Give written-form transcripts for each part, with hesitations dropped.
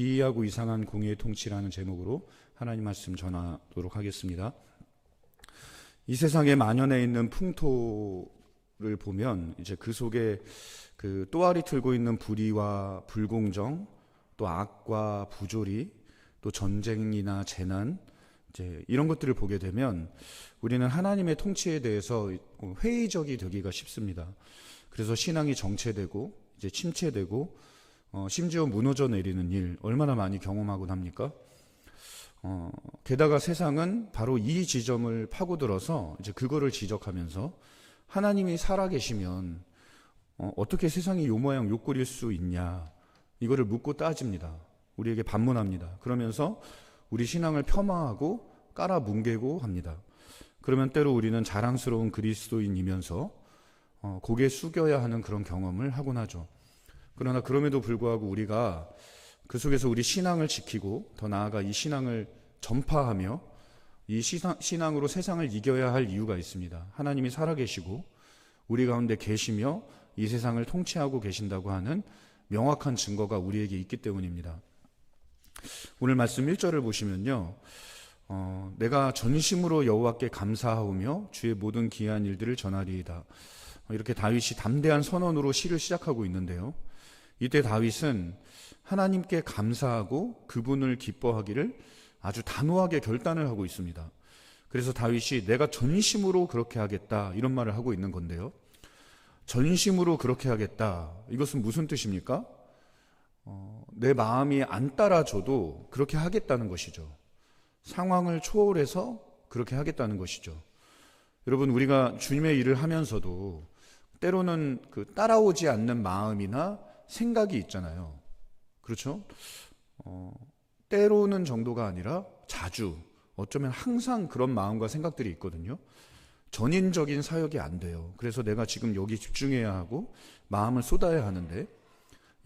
기이하고 이상한 공의의 통치라는 제목으로 하나님 말씀 전하도록 하겠습니다. 이 세상에 만연해 있는 풍토를 보면 이제 그 속에 그 또아리 틀고 있는 불의와 불공정, 또 악과 부조리, 또 전쟁이나 재난, 이제 이런 것들을 보게 되면 우리는 하나님의 통치에 대해서 회의적이 되기가 쉽습니다. 그래서 신앙이 정체되고 이제 침체되고 심지어 무너져 내리는 일 얼마나 많이 경험하곤 합니까? 게다가 세상은 바로 이 지점을 파고들어서 이제 그거를 지적하면서 하나님이 살아계시면 어떻게 세상이 요 모양 요 꼴일 수 있냐, 이거를 묻고 따집니다. 우리에게 반문합니다. 그러면서 우리 신앙을 폄하하고 깔아뭉개고 합니다. 그러면 때로 우리는 자랑스러운 그리스도인이면서 고개 숙여야 하는 그런 경험을 하곤 하죠. 그러나 그럼에도 불구하고 우리가 그 속에서 우리 신앙을 지키고 더 나아가 이 신앙을 전파하며 이 신앙으로 세상을 이겨야 할 이유가 있습니다. 하나님이 살아계시고 우리 가운데 계시며 이 세상을 통치하고 계신다고 하는 명확한 증거가 우리에게 있기 때문입니다. 오늘 말씀 1절을 보시면요, 내가 전심으로 여호와께 감사하오며 주의 모든 기이한 일들을 전하리이다. 이렇게 다윗이 담대한 선언으로 시를 시작하고 있는데요, 이때 다윗은 하나님께 감사하고 그분을 기뻐하기를 아주 단호하게 결단을 하고 있습니다. 그래서 다윗이 내가 전심으로 그렇게 하겠다, 이런 말을 하고 있는 건데요, 전심으로 그렇게 하겠다, 이것은 무슨 뜻입니까? 내 마음이 안 따라줘도 그렇게 하겠다는 것이죠. 상황을 초월해서 그렇게 하겠다는 것이죠. 여러분, 우리가 주님의 일을 하면서도 때로는 그 따라오지 않는 마음이나 생각이 있잖아요. 그렇죠? 때로는 정도가 아니라 자주, 어쩌면 항상 그런 마음과 생각들이 있거든요. 전인적인 사역이 안 돼요. 그래서 내가 지금 여기 집중해야 하고 마음을 쏟아야 하는데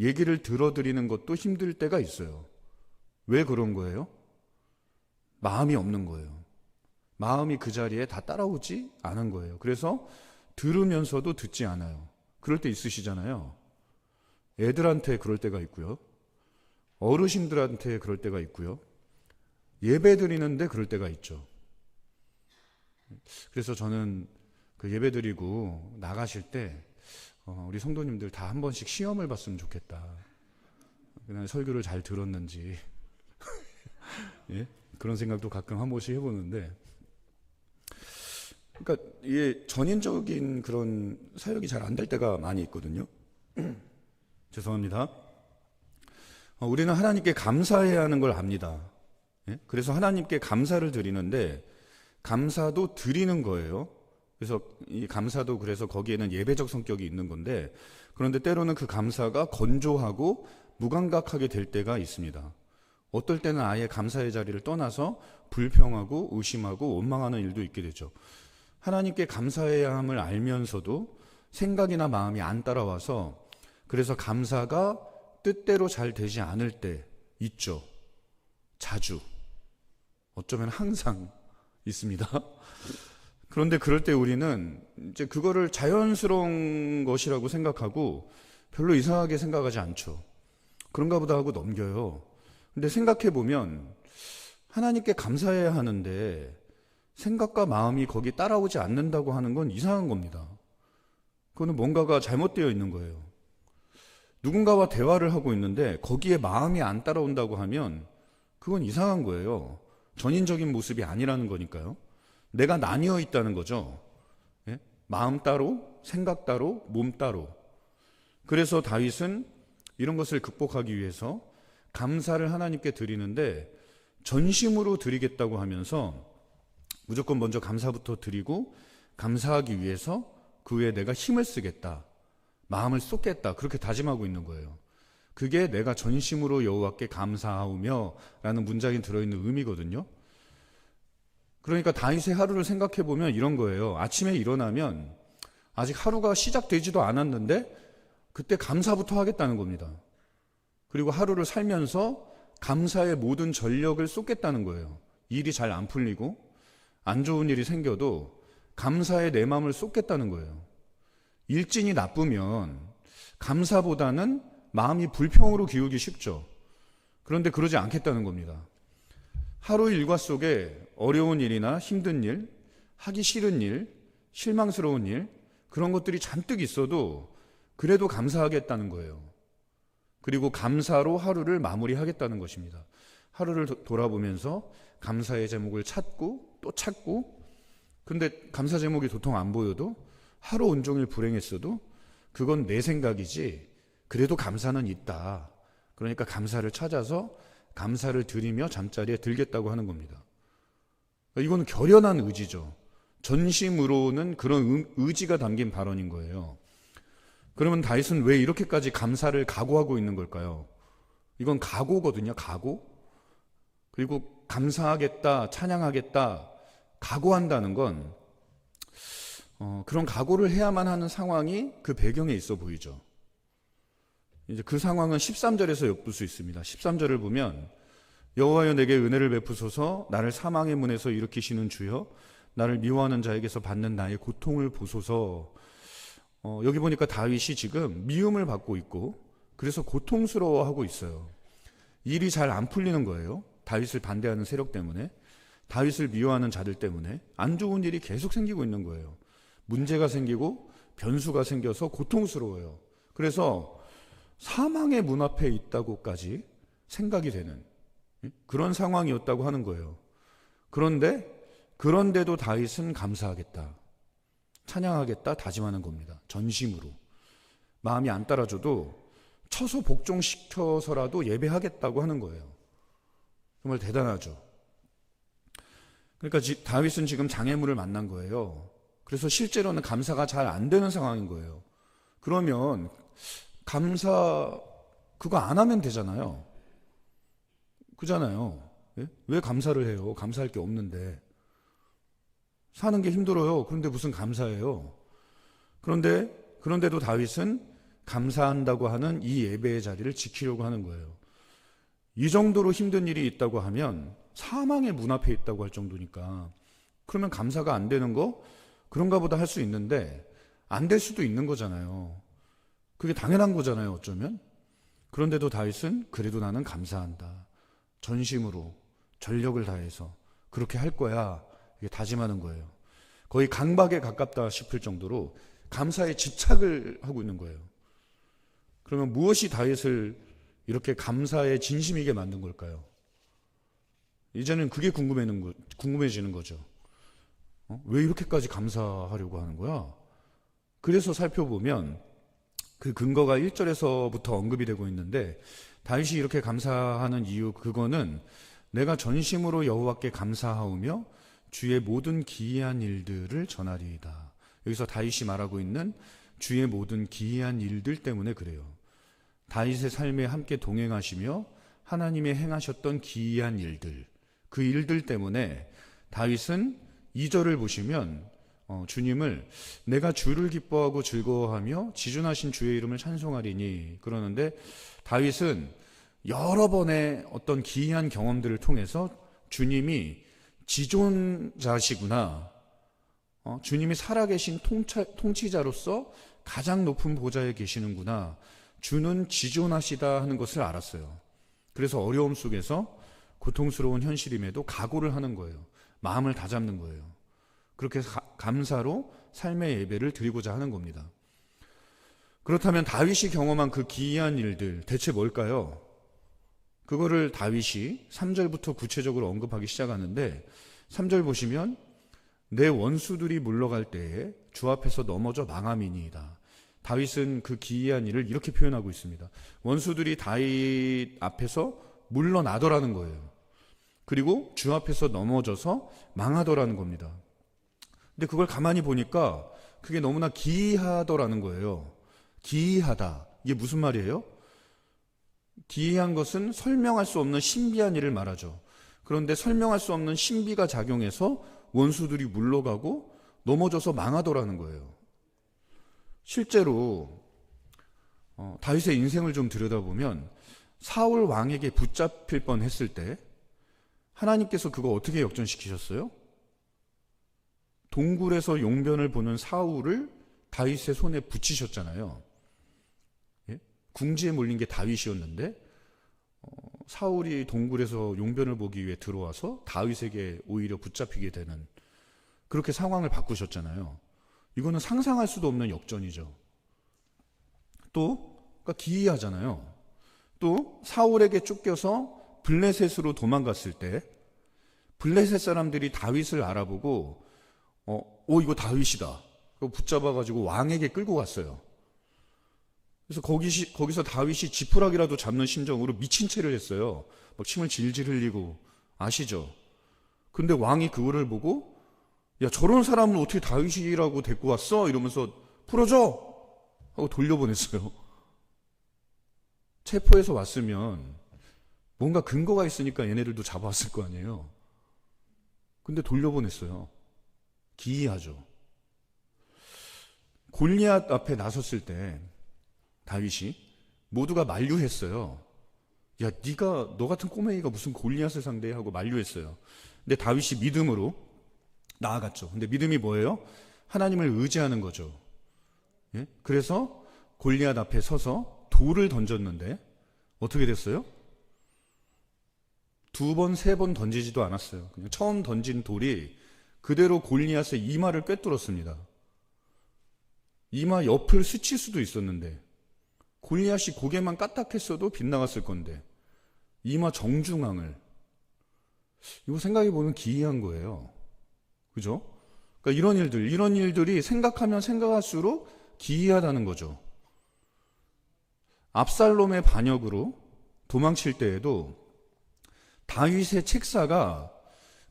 얘기를 들어드리는 것도 힘들 때가 있어요. 왜 그런 거예요? 마음이 없는 거예요. 마음이 그 자리에 다 따라오지 않은 거예요. 그래서 들으면서도 듣지 않아요. 그럴 때 있으시잖아요. 애들한테 그럴 때가 있고요, 어르신들한테 그럴 때가 있고요, 예배 드리는데 그럴 때가 있죠. 그래서 저는 그 예배 드리고 나가실 때 우리 성도님들 다 한 번씩 시험을 봤으면 좋겠다. 그냥 설교를 잘 들었는지 예? 그런 생각도 가끔 한 번씩 해보는데, 그러니까 이게 전인적인 그런 사역이 잘 안 될 때가 많이 있거든요. 죄송합니다. 우리는 하나님께 감사해야 하는 걸 압니다. 예? 그래서 하나님께 감사를 드리는데 감사도 드리는 거예요. 그래서 이 감사도 그래서 거기에는 예배적 성격이 있는 건데, 그런데 때로는 그 감사가 건조하고 무감각하게 될 때가 있습니다. 어떨 때는 아예 감사의 자리를 떠나서 불평하고 의심하고 원망하는 일도 있게 되죠. 하나님께 감사해야 함을 알면서도 생각이나 마음이 안 따라와서 그래서 감사가 뜻대로 잘 되지 않을 때 있죠. 자주, 어쩌면 항상 있습니다. 그런데 그럴 때 우리는 이제 그거를 자연스러운 것이라고 생각하고 별로 이상하게 생각하지 않죠. 그런가 보다 하고 넘겨요. 근데 생각해 보면 하나님께 감사해야 하는데 생각과 마음이 거기 따라오지 않는다고 하는 건 이상한 겁니다. 그거는 뭔가가 잘못되어 있는 거예요. 누군가와 대화를 하고 있는데 거기에 마음이 안 따라온다고 하면 그건 이상한 거예요. 전인적인 모습이 아니라는 거니까요. 내가 나뉘어 있다는 거죠. 예? 마음 따로, 생각 따로, 몸 따로. 그래서 다윗은 이런 것을 극복하기 위해서 감사를 하나님께 드리는데 전심으로 드리겠다고 하면서 무조건 먼저 감사부터 드리고 감사하기 위해서 그 후에 내가 힘을 쓰겠다, 마음을 쏟겠다, 그렇게 다짐하고 있는 거예요. 그게 내가 전심으로 여호와께 감사하오며 라는 문장이 들어있는 의미거든요. 그러니까 다윗의 하루를 생각해 보면 이런 거예요. 아침에 일어나면 아직 하루가 시작되지도 않았는데 그때 감사부터 하겠다는 겁니다. 그리고 하루를 살면서 감사의 모든 전력을 쏟겠다는 거예요. 일이 잘 안 풀리고 안 좋은 일이 생겨도 감사에 내 마음을 쏟겠다는 거예요. 일진이 나쁘면 감사보다는 마음이 불평으로 기우기 쉽죠. 그런데 그러지 않겠다는 겁니다. 하루 일과 속에 어려운 일이나 힘든 일, 하기 싫은 일, 실망스러운 일, 그런 것들이 잔뜩 있어도 그래도 감사하겠다는 거예요. 그리고 감사로 하루를 마무리하겠다는 것입니다. 하루를 돌아보면서 감사의 제목을 찾고 또 찾고, 근데 감사 제목이 도통 안 보여도 하루 온종일 불행했어도 그건 내 생각이지, 그래도 감사는 있다. 그러니까 감사를 찾아서 감사를 드리며 잠자리에 들겠다고 하는 겁니다. 이거는 결연한 의지죠. 전심으로는 그런 의지가 담긴 발언인 거예요. 그러면 다윗은 왜 이렇게까지 감사를 각오하고 있는 걸까요? 이건 각오거든요. 각오. 그리고 감사하겠다, 찬양하겠다, 각오한다는 건 그런 각오를 해야만 하는 상황이 그 배경에 있어 보이죠. 이제 그 상황은 13절에서 엿볼 수 있습니다. 13절을 보면 여호와여 내게 은혜를 베푸소서, 나를 사망의 문에서 일으키시는 주여, 나를 미워하는 자에게서 받는 나의 고통을 보소서. 여기 보니까 다윗이 지금 미움을 받고 있고 그래서 고통스러워하고 있어요. 일이 잘 안 풀리는 거예요. 다윗을 반대하는 세력 때문에, 다윗을 미워하는 자들 때문에 안 좋은 일이 계속 생기고 있는 거예요. 문제가 생기고 변수가 생겨서 고통스러워요. 그래서 사망의 문 앞에 있다고까지 생각이 되는 그런 상황이었다고 하는 거예요. 그런데도 다윗은 감사하겠다, 찬양하겠다 다짐하는 겁니다. 전심으로. 마음이 안 따라줘도 쳐서 복종시켜서라도 예배하겠다고 하는 거예요. 정말 대단하죠. 그러니까 다윗은 지금 장애물을 만난 거예요. 그래서 실제로는 감사가 잘 안 되는 상황인 거예요. 그러면 감사 그거 안 하면 되잖아요. 그잖아요. 예? 왜 감사를 해요? 감사할 게 없는데. 사는 게 힘들어요. 그런데 무슨 감사해요? 그런데도 다윗은 감사한다고 하는 이 예배의 자리를 지키려고 하는 거예요. 이 정도로 힘든 일이 있다고 하면 사망의 문 앞에 있다고 할 정도니까, 그러면 감사가 안 되는 거 그런가 보다 할 수 있는데 안 될 수도 있는 거잖아요. 그게 당연한 거잖아요, 어쩌면. 그런데도 다윗은 그래도 나는 감사한다, 전심으로 전력을 다해서 그렇게 할 거야, 이게 다짐하는 거예요. 거의 강박에 가깝다 싶을 정도로 감사에 집착을 하고 있는 거예요. 그러면 무엇이 다윗을 이렇게 감사에 진심이게 만든 걸까요? 이제는 그게 궁금해지는 거죠. 왜 이렇게까지 감사하려고 하는 거야? 그래서 살펴보면 그 근거가 1절에서부터 언급이 되고 있는데, 다윗이 이렇게 감사하는 이유, 그거는 내가 전심으로 여호와께 감사하오며 주의 모든 기이한 일들을 전하리이다. 여기서 다윗이 말하고 있는 주의 모든 기이한 일들 때문에 그래요. 다윗의 삶에 함께 동행하시며 하나님의 행하셨던 기이한 일들, 그 일들 때문에 다윗은 2절을 보시면 주님을 내가 주를 기뻐하고 즐거워하며 지존하신 주의 이름을 찬송하리니, 그러는데 다윗은 여러 번의 어떤 기이한 경험들을 통해서 주님이 지존자시구나, 주님이 살아계신 통치자로서 가장 높은 보좌에 계시는구나, 주는 지존하시다 하는 것을 알았어요. 그래서 어려움 속에서 고통스러운 현실임에도 각오를 하는 거예요. 마음을 다잡는 거예요. 그렇게 감사로 삶의 예배를 드리고자 하는 겁니다. 그렇다면 다윗이 경험한 그 기이한 일들 대체 뭘까요? 그거를 다윗이 3절부터 구체적으로 언급하기 시작하는데, 3절 보시면 내 원수들이 물러갈 때에 주 앞에서 넘어져 망함이니이다. 다윗은 그 기이한 일을 이렇게 표현하고 있습니다. 원수들이 다윗 앞에서 물러나더라는 거예요. 그리고 주 앞에서 넘어져서 망하더라는 겁니다. 근데 그걸 가만히 보니까 그게 너무나 기이하더라는 거예요. 기이하다. 이게 무슨 말이에요? 기이한 것은 설명할 수 없는 신비한 일을 말하죠. 그런데 설명할 수 없는 신비가 작용해서 원수들이 물러가고 넘어져서 망하더라는 거예요. 실제로 다윗의 인생을 좀 들여다보면 사울 왕에게 붙잡힐 뻔했을 때 하나님께서 그거 어떻게 역전시키셨어요? 동굴에서 용변을 보는 사울을 다윗의 손에 붙이셨잖아요. 예? 궁지에 몰린 게 다윗이었는데 사울이 동굴에서 용변을 보기 위해 들어와서 다윗에게 오히려 붙잡히게 되는 그렇게 상황을 바꾸셨잖아요. 이거는 상상할 수도 없는 역전이죠. 또 그러니까 기이하잖아요. 또 사울에게 쫓겨서 블레셋으로 도망갔을 때 블레셋 사람들이 다윗을 알아보고 이거 다윗이다. 붙잡아가지고 왕에게 끌고 갔어요. 그래서 거기서 다윗이 지푸라기라도 잡는 심정으로 미친 채를 했어요. 막 침을 질질 흘리고 아시죠? 근데 왕이 그거를 보고 야 저런 사람을 어떻게 다윗이라고 데리고 왔어? 이러면서 풀어줘! 하고 돌려보냈어요. 체포해서 왔으면 뭔가 근거가 있으니까 얘네들도 잡아왔을 거 아니에요. 근데 돌려보냈어요. 기이하죠. 골리앗 앞에 나섰을 때 다윗이 모두가 만류했어요. 야, 너 같은 꼬맹이가 무슨 골리앗을 상대해 하고 만류했어요. 근데 다윗이 믿음으로 나아갔죠. 근데 믿음이 뭐예요? 하나님을 의지하는 거죠. 예? 그래서 골리앗 앞에 서서 돌을 던졌는데 어떻게 됐어요? 2번, 3번 던지지도 않았어요. 그냥 처음 던진 돌이 그대로 골리앗의 이마를 꿰뚫었습니다. 이마 옆을 스칠 수도 있었는데 골리앗이 고개만 까딱했어도 빗나갔을 건데 이마 정중앙을 이거 생각해보면 기이한 거예요. 그죠? 그러니까 이런 일들이 생각하면 생각할수록 기이하다는 거죠. 압살롬의 반역으로 도망칠 때에도 다윗의 책사가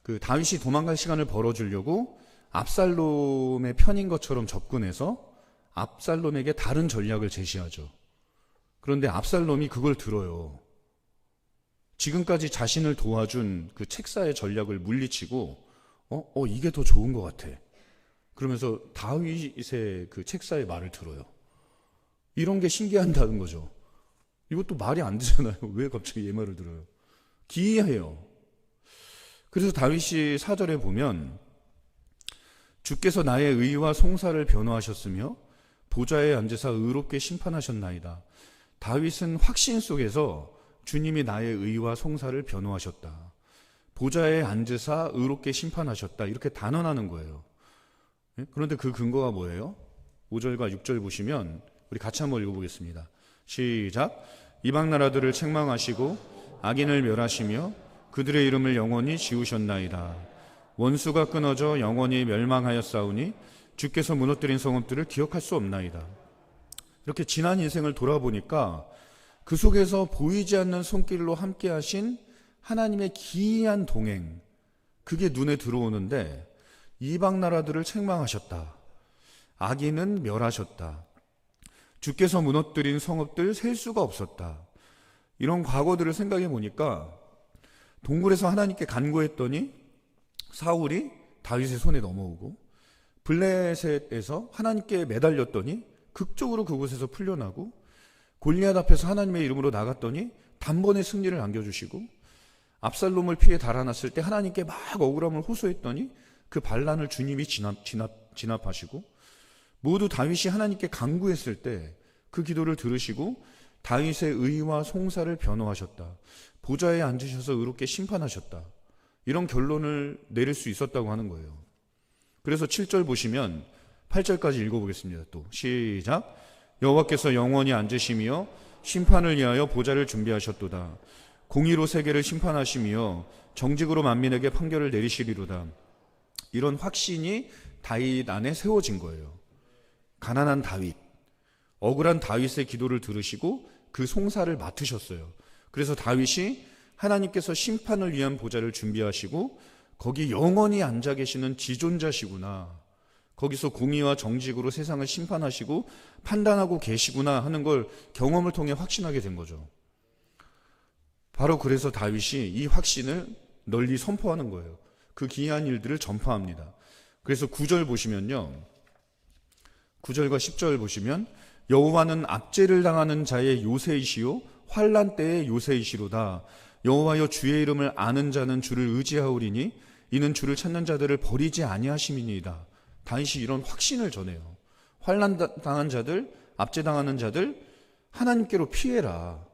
그 다윗이 도망갈 시간을 벌어주려고 압살롬의 편인 것처럼 접근해서 압살롬에게 다른 전략을 제시하죠. 그런데 압살롬이 그걸 들어요. 지금까지 자신을 도와준 그 책사의 전략을 물리치고 이게 더 좋은 것 같아. 그러면서 다윗의 그 책사의 말을 들어요. 이런 게 신기하다는 거죠. 이것도 말이 안 되잖아요. 왜 갑자기 얘 말을 들어요? 기이해요. 그래서 다윗이 4절에 보면 주께서 나의 의와 송사를 변호하셨으며 보좌에 앉으사 의롭게 심판하셨나이다. 다윗은 확신 속에서 주님이 나의 의와 송사를 변호하셨다. 보좌에 앉으사 의롭게 심판하셨다. 이렇게 단언하는 거예요. 그런데 그 근거가 뭐예요? 5절과 6절 보시면 우리 같이 한번 읽어보겠습니다. 시작. 이방 나라들을 책망하시고 악인을 멸하시며 그들의 이름을 영원히 지우셨나이다. 원수가 끊어져 영원히 멸망하였사오니 주께서 무너뜨린 성읍들을 기억할 수 없나이다. 이렇게 지난 인생을 돌아보니까 그 속에서 보이지 않는 손길로 함께 하신 하나님의 기이한 동행, 그게 눈에 들어오는데 이방 나라들을 책망하셨다. 악인은 멸하셨다. 주께서 무너뜨린 성읍들 셀 수가 없었다. 이런 과거들을 생각해 보니까 동굴에서 하나님께 간구했더니 사울이 다윗의 손에 넘어오고 블레셋에서 하나님께 매달렸더니 극적으로 그곳에서 풀려나고 골리앗 앞에서 하나님의 이름으로 나갔더니 단번에 승리를 안겨주시고 압살롬을 피해 달아났을 때 하나님께 막 억울함을 호소했더니 그 반란을 주님이 진압하시고 모두 다윗이 하나님께 간구했을 때 그 기도를 들으시고 다윗의 의와 송사를 변호하셨다. 보좌에 앉으셔서 의롭게 심판하셨다. 이런 결론을 내릴 수 있었다고 하는 거예요. 그래서 7절 보시면 8절까지 읽어보겠습니다. 또 시작. 여호와께서 영원히 앉으시며 심판을 위하여 보좌를 준비하셨도다. 공의로 세계를 심판하시며 정직으로 만민에게 판결을 내리시리로다. 이런 확신이 다윗 안에 세워진 거예요. 가난한 다윗, 억울한 다윗의 기도를 들으시고 그 송사를 맡으셨어요. 그래서 다윗이 하나님께서 심판을 위한 보좌를 준비하시고 거기 영원히 앉아 계시는 지존자시구나, 거기서 공의와 정직으로 세상을 심판하시고 판단하고 계시구나 하는 걸 경험을 통해 확신하게 된 거죠. 바로 그래서 다윗이 이 확신을 널리 선포하는 거예요. 그 기이한 일들을 전파합니다. 그래서 9절 보시면요, 9절과 10절 보시면 여호와는 압제를 당하는 자의 요새이시요 환난 때의 요새이시로다. 여호와여 주의 이름을 아는 자는 주를 의지하오리니 이는 주를 찾는 자들을 버리지 아니하심이니이다. 다윗이 이런 확신을 전해요. 환난 당한 자들, 압제당하는 자들 하나님께로 피해라.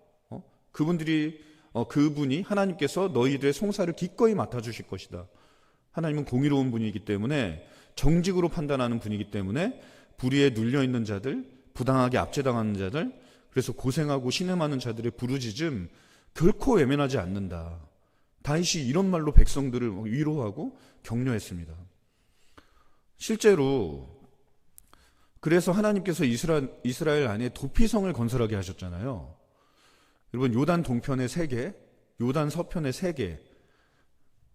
그분들이 그분이 하나님께서 너희들의 송사를 기꺼이 맡아주실 것이다. 하나님은 공의로운 분이기 때문에, 정직으로 판단하는 분이기 때문에 불의에 눌려있는 자들, 부당하게 압제당하는 자들, 그래서 고생하고 신음하는 자들의 부르짖음 결코 외면하지 않는다. 다윗이 이런 말로 백성들을 위로하고 격려했습니다. 실제로 그래서 하나님께서 이스라엘 안에 도피성을 건설하게 하셨잖아요. 여러분, 요단 동편에 3개, 요단 서편에 3개,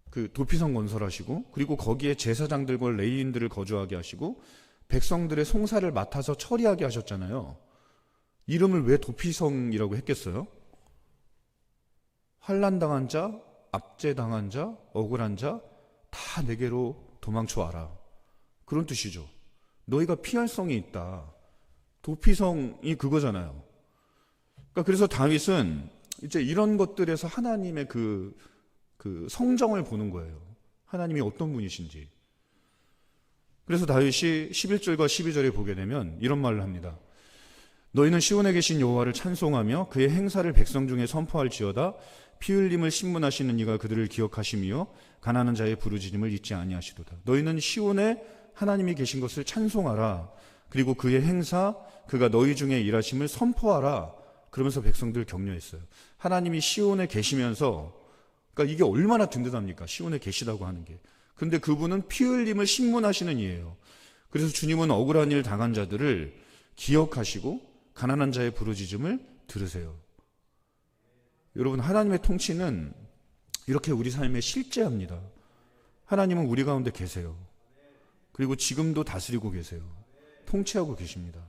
그 도피성 건설하시고, 그리고 거기에 제사장들과 레위인들을 거주하게 하시고, 백성들의 송사를 맡아서 처리하게 하셨잖아요. 이름을 왜 도피성이라고 했겠어요? 환난당한 자, 압제당한 자, 억울한 자 다 내게로 도망쳐 와라. 그런 뜻이죠. 너희가 피할 성이 있다. 도피성이 그거잖아요. 그러니까 그래서 다윗은 이제 이런 것들에서 하나님의 그 성정을 보는 거예요. 하나님이 어떤 분이신지. 그래서 다윗이 11절과 12절에 보게 되면 이런 말을 합니다. 너희는 시온에 계신 여호와를 찬송하며 그의 행사를 백성 중에 선포할지어다. 피 흘림을 신문하시는 이가 그들을 기억하시며 가난한 자의 부르짖음을 잊지 아니하시도다. 너희는 시온에 하나님이 계신 것을 찬송하라. 그리고 그의 행사, 그가 너희 중에 일하심을 선포하라. 그러면서 백성들 격려했어요. 하나님이 시온에 계시면서, 그러니까 이게 얼마나 든든합니까? 시온에 계시다고 하는 게. 근데 그분은 피 흘림을 신문하시는 이예요. 그래서 주님은 억울한 일 당한 자들을 기억하시고 가난한 자의 부르짖음을 들으세요. 여러분, 하나님의 통치는 이렇게 우리 삶에 실제합니다. 하나님은 우리 가운데 계세요. 그리고 지금도 다스리고 계세요. 통치하고 계십니다.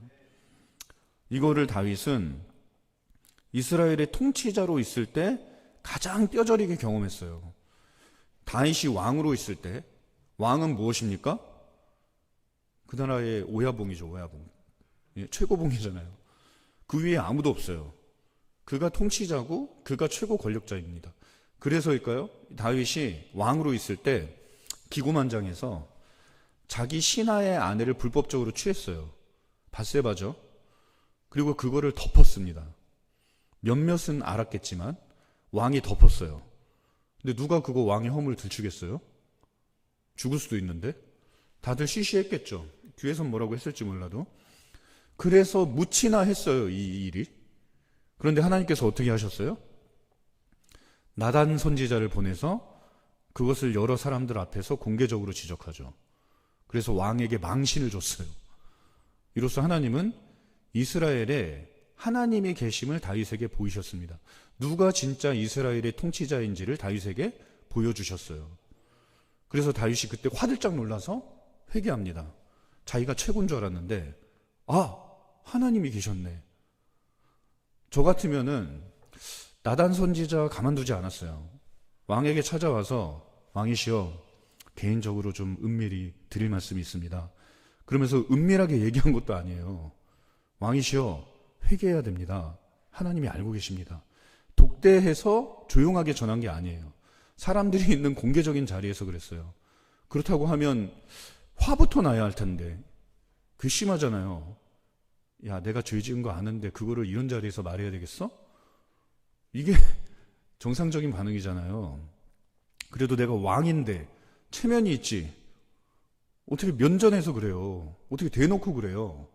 이거를 다윗은 이스라엘의 통치자로 있을 때 가장 뼈저리게 경험했어요. 다윗이 왕으로 있을 때, 왕은 무엇입니까? 그 나라의 오야봉이죠. 오야봉. 최고봉이잖아요. 그 위에 아무도 없어요. 그가 통치자고 그가 최고 권력자입니다. 그래서일까요? 다윗이 왕으로 있을 때 기고만장해서 자기 신하의 아내를 불법적으로 취했어요. 밧세바죠. 그리고 그거를 덮었습니다. 몇몇은 알았겠지만 왕이 덮었어요. 근데 누가 그거 왕의 허물을 들추겠어요? 죽을 수도 있는데. 다들 시시했겠죠. 뒤에선 뭐라고 했을지 몰라도. 그래서 묻히나 했어요, 이 일이. 그런데 하나님께서 어떻게 하셨어요? 나단 선지자를 보내서 그것을 여러 사람들 앞에서 공개적으로 지적하죠. 그래서 왕에게 망신을 줬어요. 이로써 하나님은 이스라엘에 하나님이 계심을 다윗에게 보이셨습니다. 누가 진짜 이스라엘의 통치자인지를 다윗에게 보여주셨어요. 그래서 다윗이 그때 화들짝 놀라서 회개합니다. 자기가 최고인 줄 알았는데, 하나님이 계셨네. 저 같으면은 나단 선지자 가만두지 않았어요. 왕에게 찾아와서, 왕이시여, 개인적으로 좀 은밀히 드릴 말씀이 있습니다. 그러면서 은밀하게 얘기한 것도 아니에요. 왕이시여, 회개해야 됩니다. 하나님이 알고 계십니다. 독대해서 조용하게 전한 게 아니에요. 사람들이 있는 공개적인 자리에서 그랬어요. 그렇다고 하면 화부터 나야 할 텐데, 괘씸하잖아요. 야, 내가 죄 지은 거 아는데 그거를 이런 자리에서 말해야 되겠어? 이게 정상적인 반응이잖아요. 그래도 내가 왕인데 체면이 있지. 어떻게 면전에서 그래요? 어떻게 대놓고 그래요?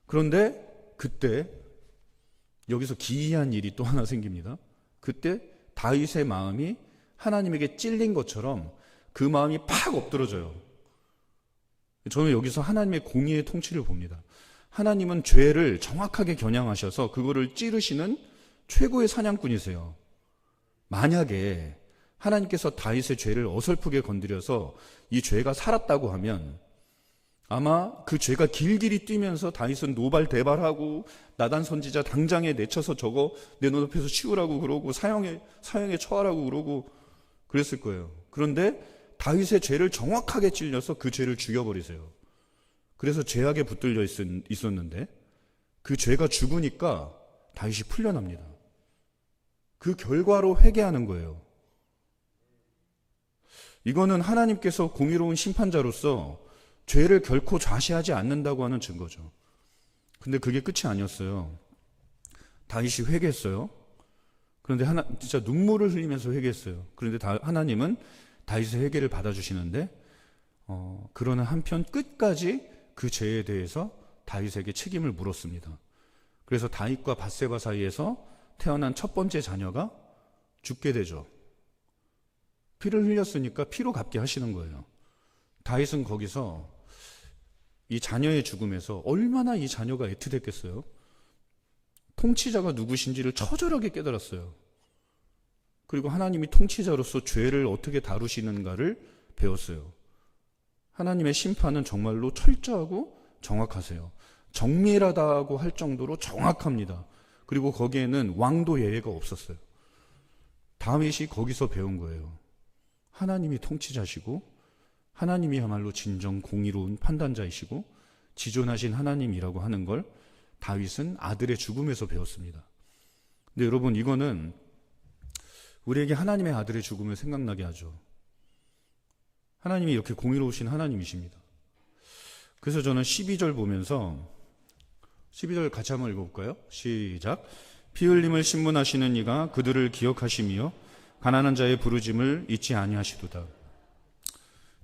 그런데 그때 여기서 기이한 일이 또 하나 생깁니다. 그때 다윗의 마음이 하나님에게 찔린 것처럼 그 마음이 팍 엎드러져요. 저는 여기서 하나님의 공의의 통치를 봅니다. 하나님은 죄를 정확하게 겨냥하셔서 그거를 찌르시는 최고의 사냥꾼이세요. 만약에 하나님께서 다윗의 죄를 어설프게 건드려서 이 죄가 살았다고 하면 아마 그 죄가 길길이 뛰면서 다윗은 노발대발하고 나단 선지자 당장에 내쳐서 저거 내 눈앞에서 치우라고 그러고 사형에 처하라고 그러고 그랬을 거예요. 그런데 다윗의 죄를 정확하게 찔려서 그 죄를 죽여버리세요. 그래서 죄악에 붙들려 있었는데 그 죄가 죽으니까 다윗이 풀려납니다. 그 결과로 회개하는 거예요. 이거는 하나님께서 공의로운 심판자로서 죄를 결코 좌시하지 않는다고 하는 증거죠. 근데 그게 끝이 아니었어요. 다윗이 회개했어요. 그런데 진짜 눈물을 흘리면서 회개했어요. 그런데 하나님은 다윗의 회개를 받아주시는데, 그러는 한편 끝까지 그 죄에 대해서 다윗에게 책임을 물었습니다. 그래서 다윗과 밧세바 사이에서 태어난 첫 번째 자녀가 죽게 되죠. 피를 흘렸으니까 피로 갚게 하시는 거예요. 다윗은 거기서 이 자녀의 죽음에서 얼마나 이 자녀가 애투됐겠어요. 통치자가 누구신지를 처절하게 깨달았어요. 그리고 하나님이 통치자로서 죄를 어떻게 다루시는가를 배웠어요. 하나님의 심판은 정말로 철저하고 정확하세요. 정밀하다고 할 정도로 정확합니다. 그리고 거기에는 왕도 예외가 없었어요. 다윗이 거기서 배운 거예요. 하나님이 통치자시고 하나님이야말로 진정 공의로운 판단자이시고 지존하신 하나님이라고 하는 걸 다윗은 아들의 죽음에서 배웠습니다. 근데 여러분, 이거는 우리에게 하나님의 아들의 죽음을 생각나게 하죠. 하나님이 이렇게 공의로우신 하나님이십니다. 그래서 저는 12절 보면서 12절 같이 한번 읽어볼까요? 시작. 피 흘림을 신문하시는 이가 그들을 기억하시며 가난한 자의 부르짐을 잊지 아니하시도다.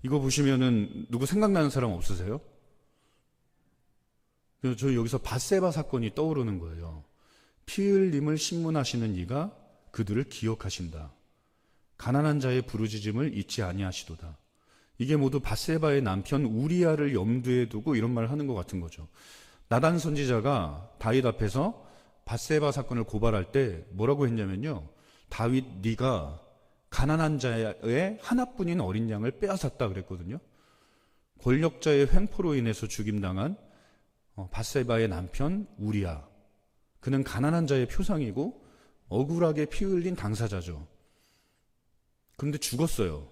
이거 보시면은 누구 생각나는 사람 없으세요? 저 여기서 밧세바 사건이 떠오르는 거예요. 피 흘림을 신문하시는 이가 그들을 기억하신다. 가난한 자의 부르짖음을 잊지 아니하시도다. 이게 모두 밧세바의 남편 우리아를 염두에 두고 이런 말을 하는 것 같은 거죠. 나단 선지자가 다윗 앞에서 밧세바 사건을 고발할 때 뭐라고 했냐면요, 다윗, 네가 가난한 자의 하나뿐인 어린 양을 빼앗았다 그랬거든요. 권력자의 횡포로 인해서 죽임당한 밧세바의 남편 우리아, 그는 가난한 자의 표상이고 억울하게 피 흘린 당사자죠. 그런데 죽었어요.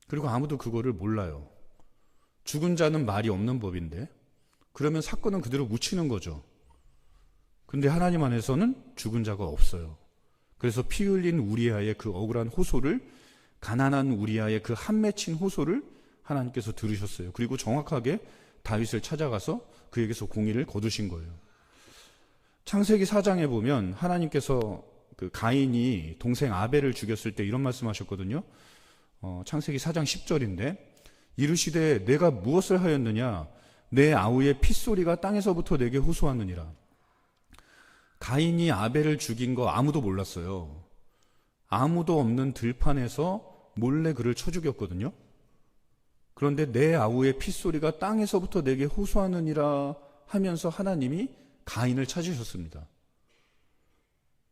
그리고 아무도 그거를 몰라요. 죽은 자는 말이 없는 법인데, 그러면 사건은 그대로 묻히는 거죠. 근데 하나님 안에서는 죽은 자가 없어요. 그래서 피 흘린 우리아의 그 억울한 호소를, 가난한 우리아의 그 한 맺힌 호소를 하나님께서 들으셨어요. 그리고 정확하게 다윗을 찾아가서 그에게서 공의를 거두신 거예요. 창세기 4장에 보면 하나님께서 그 가인이 동생 아벨을 죽였을 때 이런 말씀하셨거든요. 창세기 4장 10절인데, 이르시되 내가 무엇을 하였느냐, 내 아우의 핏소리가 땅에서부터 내게 호소하느니라. 가인이 아벨을 죽인 거 아무도 몰랐어요. 아무도 없는 들판에서 몰래 그를 쳐 죽였거든요. 그런데 내 아우의 핏소리가 땅에서부터 내게 호소하느니라 하면서 하나님이 가인을 찾으셨습니다.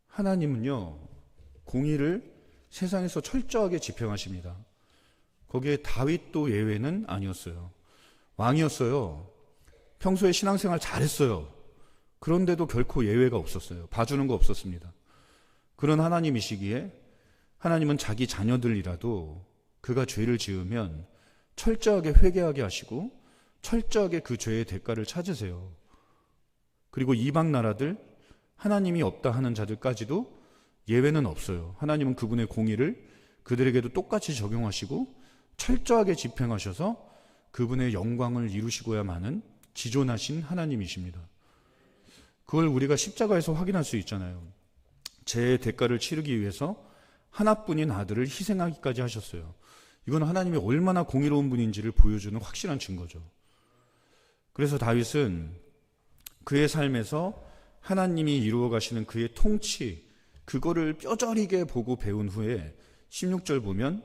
하나님은요, 공의를 세상에서 철저하게 집행하십니다. 거기에 다윗도 예외는 아니었어요. 왕이었어요. 평소에 신앙생활 잘했어요. 그런데도 결코 예외가 없었어요. 봐주는 거 없었습니다. 그런 하나님이시기에 하나님은 자기 자녀들이라도 그가 죄를 지으면 철저하게 회개하게 하시고 철저하게 그 죄의 대가를 찾으세요. 그리고 이방 나라들, 하나님이 없다 하는 자들까지도 예외는 없어요. 하나님은 그분의 공의를 그들에게도 똑같이 적용하시고 철저하게 집행하셔서 그분의 영광을 이루시고야만은 지존하신 하나님이십니다. 그걸 우리가 십자가에서 확인할 수 있잖아요. 죄의 대가를 치르기 위해서 하나뿐인 아들을 희생하기까지 하셨어요. 이건 하나님이 얼마나 공의로운 분인지를 보여주는 확실한 증거죠. 그래서 다윗은 그의 삶에서 하나님이 이루어 가시는 그의 통치, 그거를 뼈저리게 보고 배운 후에 16절 보면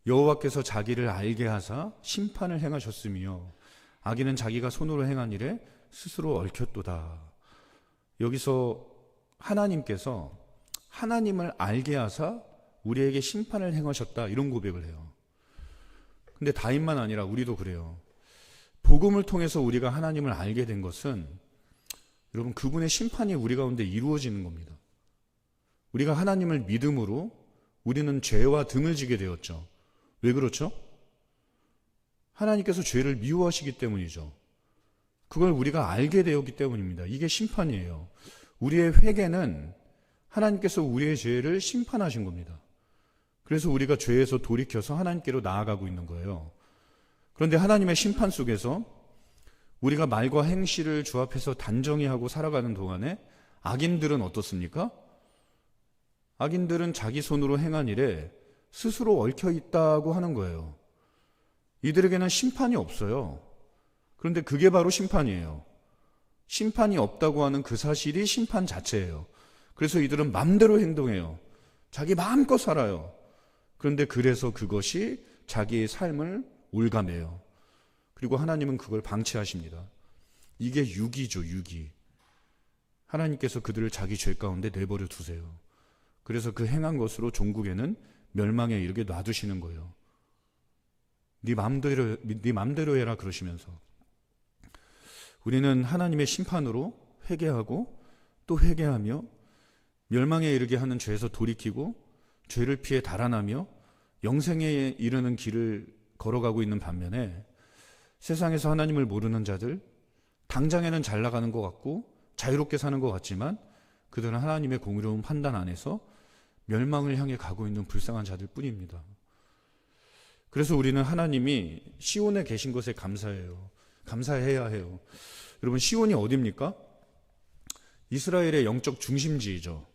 여호와께서 자기를 알게 하사 심판을 행하셨으며 악인은 자기가 손으로 행한 일에 스스로 얽혔도다. 여기서 하나님께서 하나님을 알게 하사 우리에게 심판을 행하셨다, 이런 고백을 해요. 근데 다윗만 아니라 우리도 그래요. 복음을 통해서 우리가 하나님을 알게 된 것은 여러분, 그분의 심판이 우리 가운데 이루어지는 겁니다. 우리가 하나님을 믿음으로 우리는 죄와 등을 지게 되었죠. 왜 그렇죠? 하나님께서 죄를 미워하시기 때문이죠. 그걸 우리가 알게 되었기 때문입니다. 이게 심판이에요. 우리의 회개는 하나님께서 우리의 죄를 심판하신 겁니다. 그래서 우리가 죄에서 돌이켜서 하나님께로 나아가고 있는 거예요. 그런데 하나님의 심판 속에서 우리가 말과 행실을 주 앞에서 단정히 하고 살아가는 동안에 악인들은 어떻습니까? 악인들은 자기 손으로 행한 일에 스스로 얽혀 있다고 하는 거예요. 이들에게는 심판이 없어요. 그런데 그게 바로 심판이에요. 심판이 없다고 하는 그 사실이 심판 자체예요. 그래서 이들은 마음대로 행동해요. 자기 마음껏 살아요. 그런데 그래서 그것이 자기의 삶을 올가매요. 그리고 하나님은 그걸 방치하십니다. 이게 유기죠, 유기. 하나님께서 그들을 자기 죄 가운데 내버려 두세요. 그래서 그 행한 것으로 종국에는 멸망에 이르게 놔두시는 거예요. 네 맘대로 해라 그러시면서. 우리는 하나님의 심판으로 회개하고 또 회개하며 멸망에 이르게 하는 죄에서 돌이키고 죄를 피해 달아나며 영생에 이르는 길을 걸어가고 있는 반면에 세상에서 하나님을 모르는 자들, 당장에는 잘 나가는 것 같고 자유롭게 사는 것 같지만 그들은 하나님의 공의로운 판단 안에서 멸망을 향해 가고 있는 불쌍한 자들 뿐입니다. 그래서 우리는 하나님이 시온에 계신 것에 감사해야 해요. 여러분, 시온이 어디입니까? 이스라엘의 영적 중심지이죠.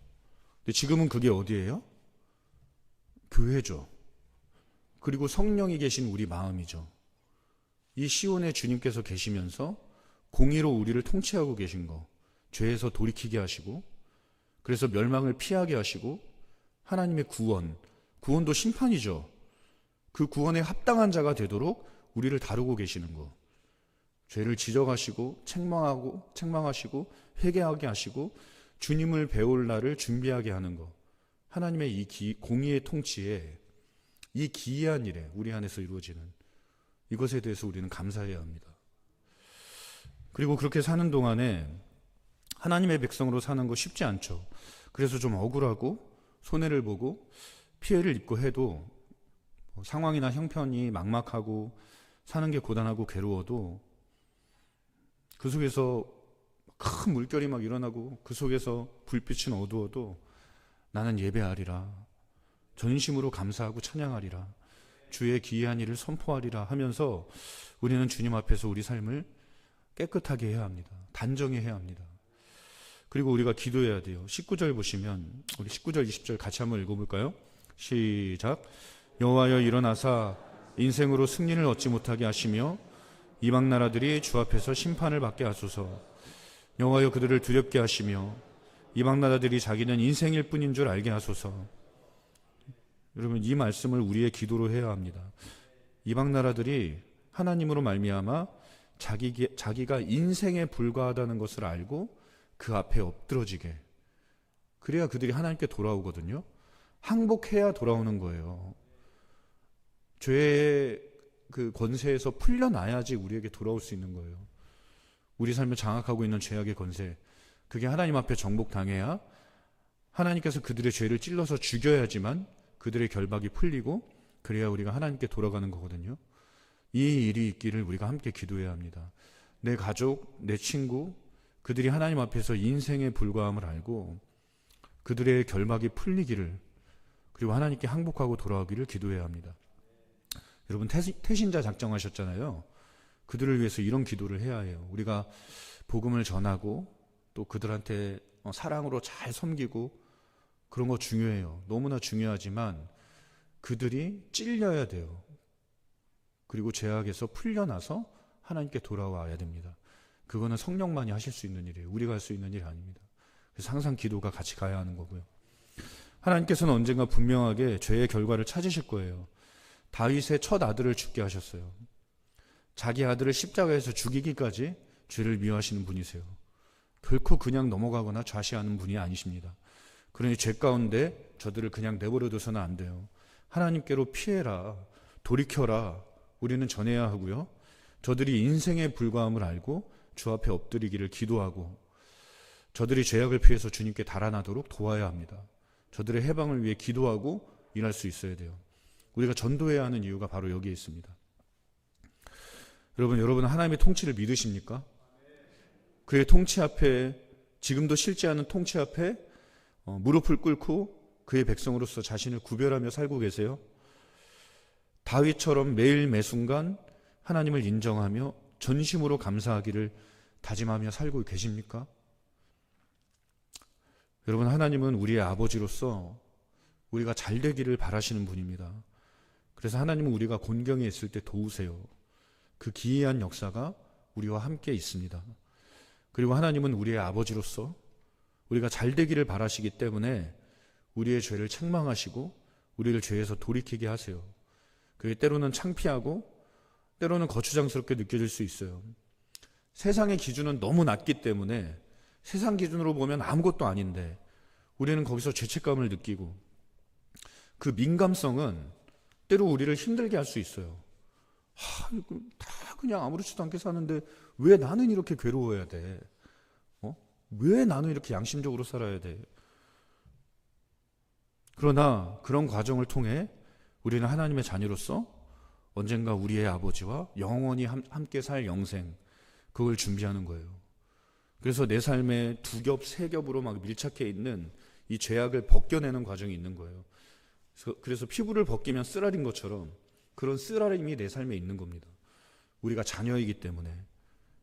근데 지금은 그게 어디예요? 교회죠. 그리고 성령이 계신 우리 마음이죠. 이 시온에 주님께서 계시면서 공의로 우리를 통치하고 계신 거, 죄에서 돌이키게 하시고, 그래서 멸망을 피하게 하시고, 하나님의 구원도 심판이죠. 그 구원에 합당한 자가 되도록 우리를 다루고 계시는 거, 죄를 지적하시고 책망하시고 회개하게 하시고 주님을 배울 날을 준비하게 하는 거, 하나님의 이 공의의 통치에, 이 기이한 일에 우리 안에서 이루어지는 이것에 대해서 우리는 감사해야 합니다. 그리고 그렇게 사는 동안에 하나님의 백성으로 사는 거 쉽지 않죠. 그래서 좀 억울하고 손해를 보고 피해를 입고 해도 상황이나 형편이 막막하고 사는 게 고단하고 괴로워도 그 속에서 큰 물결이 막 일어나고 그 속에서 불빛은 어두워도 나는 예배하리라, 전심으로 감사하고 찬양하리라, 주의 기이한 일을 선포하리라 하면서 우리는 주님 앞에서 우리 삶을 깨끗하게 해야 합니다. 단정해야 합니다. 그리고 우리가 기도해야 돼요. 19절 보시면 우리 19절 20절 같이 한번 읽어볼까요? 시작. 여호와여 일어나사 인생으로 승리를 얻지 못하게 하시며 이방 나라들이 주 앞에서 심판을 받게 하소서. 여호와여 그들을 두렵게 하시며 이방 나라들이 자기는 인생일 뿐인 줄 알게 하소서. 여러분, 이 말씀을 우리의 기도로 해야 합니다. 이방 나라들이 하나님으로 말미암아 자기가 인생에 불과하다는 것을 알고 그 앞에 엎드러지게, 그래야 그들이 하나님께 돌아오거든요. 항복해야 돌아오는 거예요. 죄의 그 권세에서 풀려나야지 우리에게 돌아올 수 있는 거예요. 우리 삶을 장악하고 있는 죄악의 권세, 그게 하나님 앞에 정복당해야 하나님께서 그들의 죄를 찔러서 죽여야지만 그들의 결박이 풀리고, 그래야 우리가 하나님께 돌아가는 거거든요. 이 일이 있기를 우리가 함께 기도해야 합니다. 내 가족, 내 친구, 그들이 하나님 앞에서 인생의 불과함을 알고 그들의 결박이 풀리기를, 그리고 하나님께 항복하고 돌아오기를 기도해야 합니다. 여러분, 태신자 작정하셨잖아요. 그들을 위해서 이런 기도를 해야 해요. 우리가 복음을 전하고 또 그들한테 사랑으로 잘 섬기고 그런 거 중요해요. 너무나 중요하지만 그들이 찔려야 돼요. 그리고 죄악에서 풀려나서 하나님께 돌아와야 됩니다. 그거는 성령만이 하실 수 있는 일이에요. 우리가 할 수 있는 일이 아닙니다. 그래서 항상 기도가 같이 가야 하는 거고요. 하나님께서는 언젠가 분명하게 죄의 결과를 찾으실 거예요. 다윗의 첫 아들을 죽게 하셨어요. 자기 아들을 십자가에서 죽이기까지 죄를 미워하시는 분이세요. 결코 그냥 넘어가거나 좌시하는 분이 아니십니다. 그러니 죄 가운데 저들을 그냥 내버려둬서는 안 돼요. 하나님께로 피해라, 돌이켜라, 우리는 전해야 하고요. 저들이 인생의 불과함을 알고 주 앞에 엎드리기를 기도하고, 저들이 죄악을 피해서 주님께 달아나도록 도와야 합니다. 저들의 해방을 위해 기도하고 일할 수 있어야 돼요. 우리가 전도해야 하는 이유가 바로 여기에 있습니다. 여러분 하나님의 통치를 믿으십니까? 그의 통치 앞에, 지금도 실제하는 통치 앞에 무릎을 꿇고 그의 백성으로서 자신을 구별하며 살고 계세요? 다윗처럼 매일 매순간 하나님을 인정하며 전심으로 감사하기를 다짐하며 살고 계십니까? 여러분, 하나님은 우리의 아버지로서 우리가 잘 되기를 바라시는 분입니다. 그래서 하나님은 우리가 곤경에 있을 때 도우세요. 그 기이한 역사가 우리와 함께 있습니다. 그리고 하나님은 우리의 아버지로서 우리가 잘 되기를 바라시기 때문에 우리의 죄를 책망하시고 우리를 죄에서 돌이키게 하세요. 그게 때로는 창피하고 때로는 거추장스럽게 느껴질 수 있어요. 세상의 기준은 너무 낮기 때문에 세상 기준으로 보면 아무것도 아닌데 우리는 거기서 죄책감을 느끼고 그 민감성은 때로 우리를 힘들게 할 수 있어요. 다 그냥 아무렇지도 않게 사는데 왜 나는 이렇게 괴로워야 돼? 왜 나는 이렇게 양심적으로 살아야 돼? 그러나 그런 과정을 통해 우리는 하나님의 자녀로서 언젠가 우리의 아버지와 영원히 함께 살 영생, 그걸 준비하는 거예요. 그래서 내 삶에 두 겹, 세 겹으로 막 밀착해 있는 이 죄악을 벗겨내는 과정이 있는 거예요. 그래서 피부를 벗기면 쓰라린 것처럼 그런 쓰라림이 내 삶에 있는 겁니다. 우리가 자녀이기 때문에.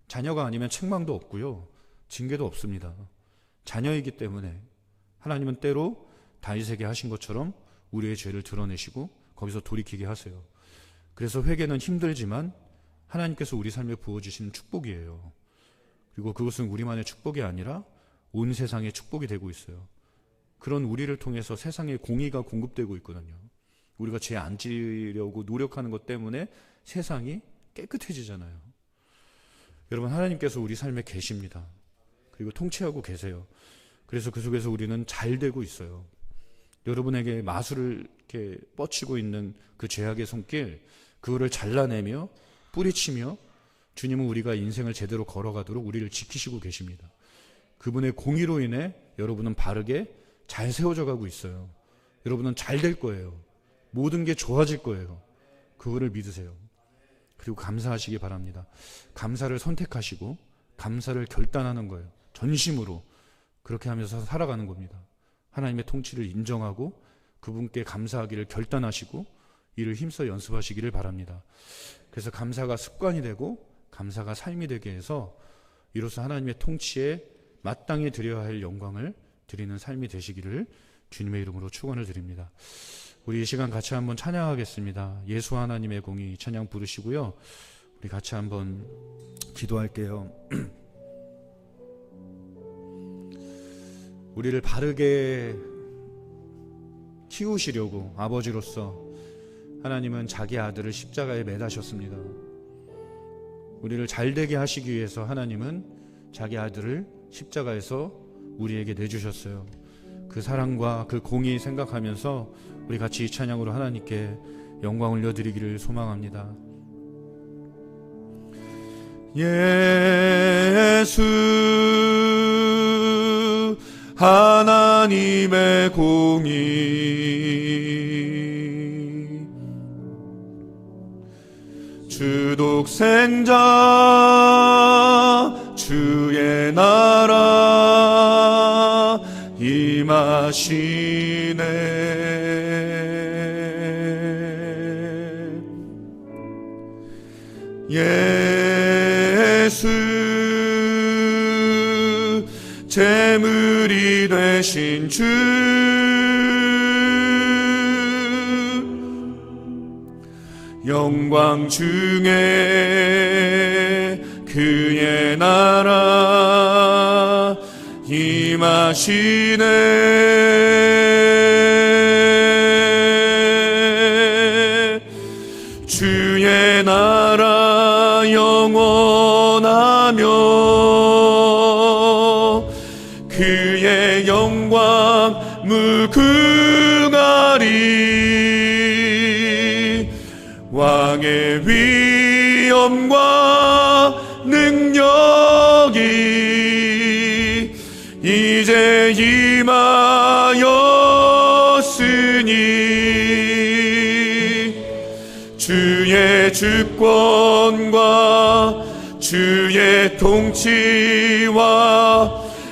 자녀가 아니면 책망도 없고요, 징계도 없습니다. 자녀이기 때문에 하나님은 때로 다윗에게 하신 것처럼 우리의 죄를 드러내시고 거기서 돌이키게 하세요. 그래서 회개는 힘들지만 하나님께서 우리 삶에 부어주시는 축복이에요. 그리고 그것은 우리만의 축복이 아니라 온 세상의 축복이 되고 있어요. 그런 우리를 통해서 세상에 공의가 공급되고 있거든요. 우리가 죄 안 지려고 노력하는 것 때문에 세상이 깨끗해지잖아요. 여러분, 하나님께서 우리 삶에 계십니다. 그리고 통치하고 계세요. 그래서 그 속에서 우리는 잘 되고 있어요. 여러분에게 마술을 이렇게 뻗치고 있는 그 죄악의 손길, 그거를 잘라내며 뿌리치며 주님은 우리가 인생을 제대로 걸어가도록 우리를 지키시고 계십니다. 그분의 공의로 인해 여러분은 바르게 잘 세워져 가고 있어요. 여러분은 잘 될 거예요. 모든 게 좋아질 거예요. 그거를 믿으세요. 그리고 감사하시기 바랍니다. 감사를 선택하시고 감사를 결단하는 거예요. 전심으로 그렇게 하면서 살아가는 겁니다. 하나님의 통치를 인정하고 그분께 감사하기를 결단하시고 이를 힘써 연습하시기를 바랍니다. 그래서 감사가 습관이 되고 감사가 삶이 되게 해서 이로써 하나님의 통치에 마땅히 드려야 할 영광을 드리는 삶이 되시기를 주님의 이름으로 축원을 드립니다. 우리 이 시간 같이 한번 찬양하겠습니다. 예수 하나님의 공의 찬양 부르시고요, 우리 같이 한번 기도할게요. 우리를 바르게 키우시려고 아버지로서 하나님은 자기 아들을 십자가에 매다셨습니다. 우리를 잘되게 하시기 위해서 하나님은 자기 아들을 십자가에서 우리에게 내주셨어요. 그 사랑과 그 공의 생각하면서 우리 같이 이 찬양으로 하나님께 영광 올려드리기를 소망합니다. 예수 하나님의 공의, 주 독생자 주의 나라 임하시네. 예수 제물이 되신 주, 영광 중에 그의 나라 임하시네. 주의 나라 영원하며 그의 영광 무궁하리. 왕의 위엄과 능력이 이제 임하였으니, 주의 주권과 주의 통치와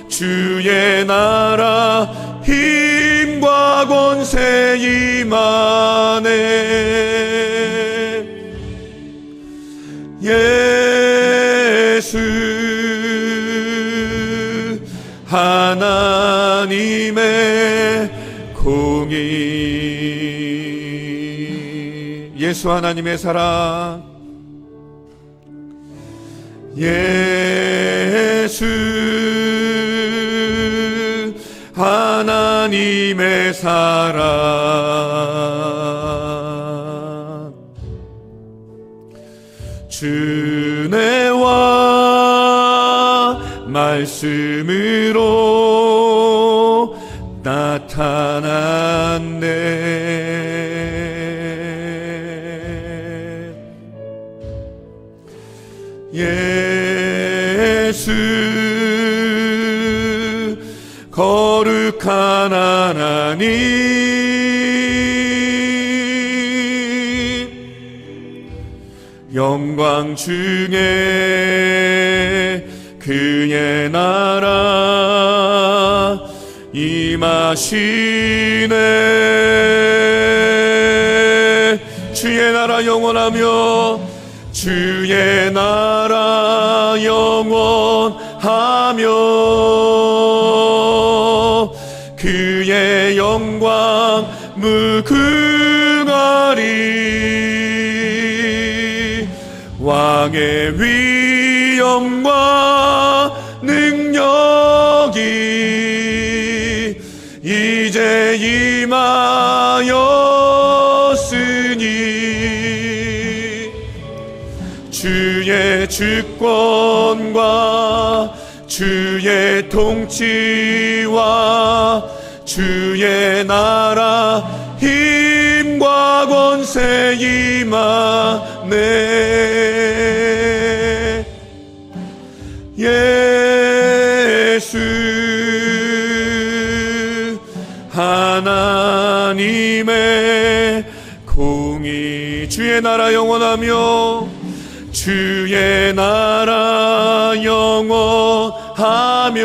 주의 나라 힘과 권세 임하네. 예수 하나님의 공의 예수 하나님의 사랑, 예수 하나님의 사랑, 주내와 말씀으로 나타났네. 예수 거룩한 하나님, 영광 중에 그의 나라 임하시네. 주의 나라 영원하며 주의 나라 영원하며 그의 영광 무궁하리. 왕의 위엄과 능력이 이제 임하였으니 주의 주권과 주의 통치와 주의 나라 힘과 권세 임하네. 예수 하나님의 공의, 주의 나라 영원하며 주의 나라 영원하며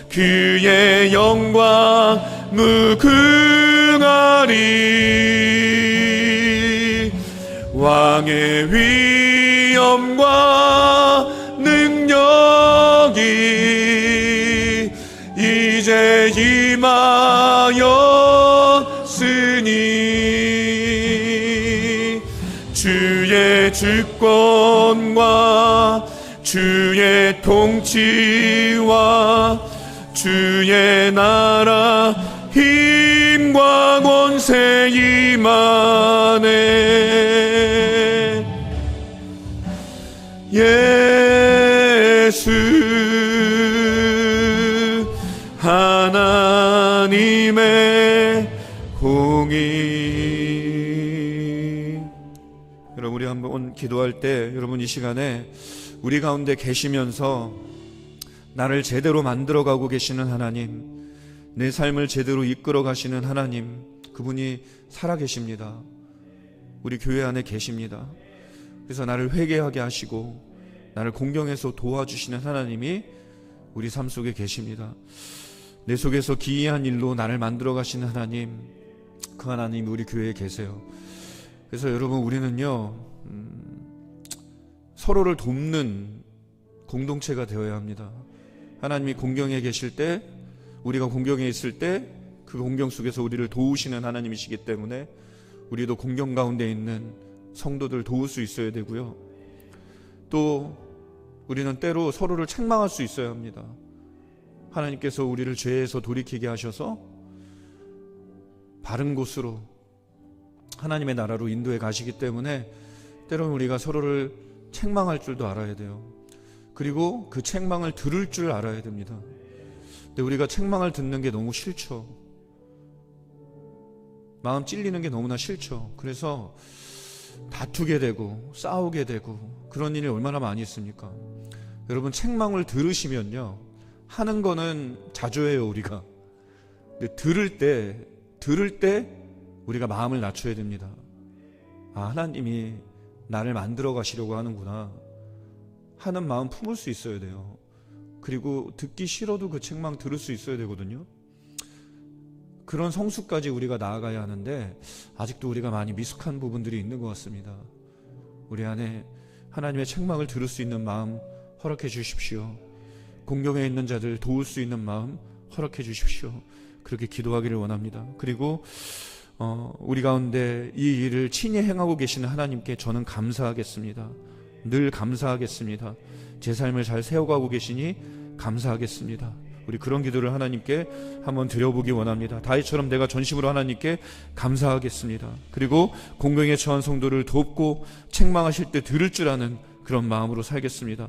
그의 영광 무궁하리. 왕의 위엄과 능력이 이제 임하였으니 주의 주권과 주의 통치와 주의 나라 힘과 권세 임하네. 예수 하나님의 공의. 여러분, 우리 한번 기도할 때 여러분 이 시간에 우리 가운데 계시면서 나를 제대로 만들어가고 계시는 하나님, 내 삶을 제대로 이끌어 가시는 하나님, 그분이 살아계십니다. 우리 교회 안에 계십니다. 그래서 나를 회개하게 하시고 나를 공경해서 도와주시는 하나님이 우리 삶 속에 계십니다. 내 속에서 기이한 일로 나를 만들어 가시는 하나님, 그 하나님이 우리 교회에 계세요. 그래서 여러분, 우리는요 서로를 돕는 공동체가 되어야 합니다. 하나님이 공경에 계실 때, 우리가 공경에 있을 때 그 공경 속에서 우리를 도우시는 하나님이시기 때문에 우리도 공경 가운데 있는 성도들 도울 수 있어야 되고요. 또 우리는 때로 서로를 책망할 수 있어야 합니다. 하나님께서 우리를 죄에서 돌이키게 하셔서 바른 곳으로, 하나님의 나라로 인도해 가시기 때문에 때로는 우리가 서로를 책망할 줄도 알아야 돼요. 그리고 그 책망을 들을 줄 알아야 됩니다. 근데 우리가 책망을 듣는 게 너무 싫죠. 마음 찔리는 게 너무나 싫죠. 그래서 다투게 되고 싸우게 되고 그런 일이 얼마나 많이 있습니까? 여러분, 책망을 들으시면요, 하는 거는 자주 해요, 우리가. 근데 들을 때 우리가 마음을 낮춰야 됩니다. 아, 하나님이 나를 만들어 가시려고 하는구나 하는 마음 품을 수 있어야 돼요. 그리고 듣기 싫어도 그 책망 들을 수 있어야 되거든요. 그런 성수까지 우리가 나아가야 하는데 아직도 우리가 많이 미숙한 부분들이 있는 것 같습니다. 우리 안에 하나님의 책망을 들을 수 있는 마음 허락해 주십시오. 공경에 있는 자들 도울 수 있는 마음 허락해 주십시오. 그렇게 기도하기를 원합니다. 그리고 우리 가운데 이 일을 친히 행하고 계시는 하나님께 저는 감사하겠습니다. 늘 감사하겠습니다. 제 삶을 잘 세워가고 계시니 감사하겠습니다. 우리 그런 기도를 하나님께 한번 드려보기 원합니다. 다윗처럼 내가 전심으로 하나님께 감사하겠습니다. 그리고 공경에 처한 성도를 돕고 책망하실 때 들을 줄 아는 그런 마음으로 살겠습니다.